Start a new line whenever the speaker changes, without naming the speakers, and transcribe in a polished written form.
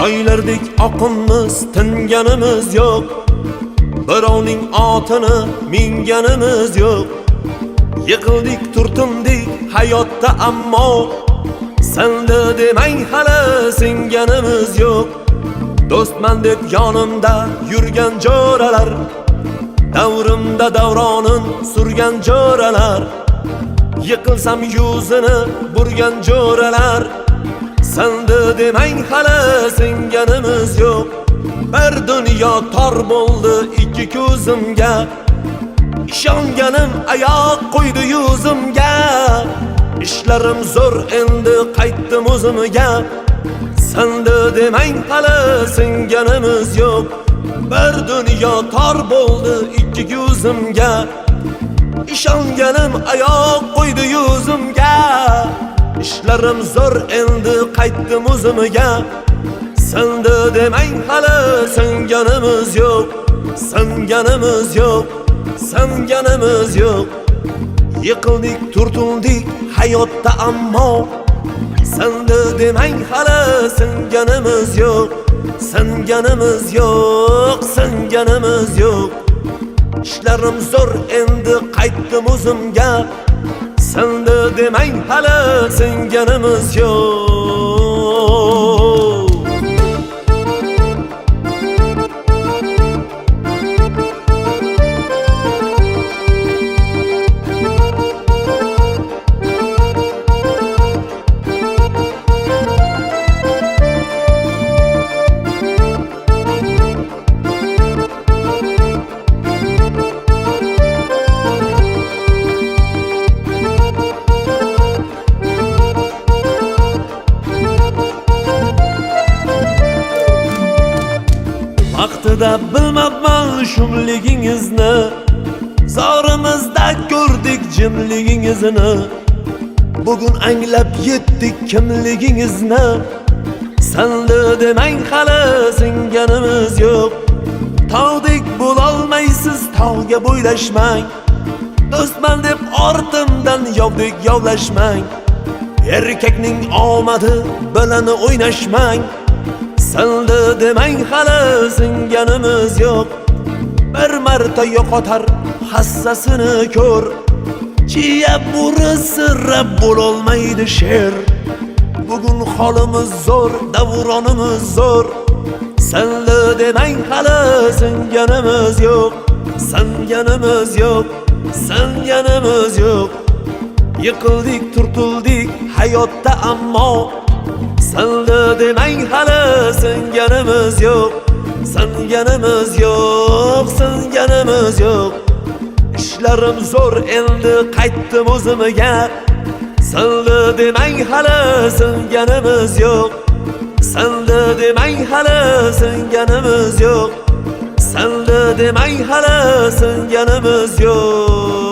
Soylardek oqimiz tinganimiz yo'q. Birovning otini minganimiz yo'q. Yiqildik, turtindik hayotda ammo senda demang hali singanimiz yo'q. Do'stman deb yonimda yurgan jo'ralar, davrimda davronin surgan jo'ralar, yiqilsam yuzini burgan jo'ralar, senda demang hali singanimiz yo'q. Bir dunyo tor bo'ldi ikki ko'zimga, ishonganim oyoq qo'ydi yuzimga. Ishlarim zo'r endi qaytdim o'zimga, senda demang hali singanimiz yo'q. Bir dunyo tor bo'ldi ikki ko'zimga, ishonganim oyoq qo'ydi yuzimga. Ishlarim zo'r endi qaytdim o'zimga, senda demang hali singanimiz yo'q. Singanimiz yo'q, singanimiz yo'q. Yiqildik, turtindik hayotda ammo senda demang hali singanimiz yo'q. Singanimiz yo'q, singanimiz yo'q. Ishlarim zo'r endi qaytdim o'zimga, senda demang hali singanimiz yo'q. Vaqtida bilmabman shumligingizni, zorimizda ko'rdik jimligingizni. Bugun anglab yetdik kimligingizni, senda demang hali singanimiz yo'q. Tog'dek bo'lolmaysiz, tog'ga bo'ylashmang. Do'stman deb ortimdan yovdek yovlashmang. Erkakning omadi bilan o'ynashmang. Senda demang hali singanimiz yo'q. Bir marta yo'qotar hassasini ko'r. Chiya burisi rab bo'lolmaydi sher. Bugun holimiz zo'r, davronimiz zo'r. Senda demang hali singanimiz yo'q. Singanimiz yo'q, singanimiz yo'q. Yiqildik, turtildik hayotda ammo senda demang hali singanimiz yo'q. Singanimiz yo'q, singanimiz yo'q. Ishlarim zo'r endi qaytdim o'zimga, senda demang hali singanimiz yo'q. Senda demang hali singanimiz yo'q. Senda demang hali singanimiz yo'q.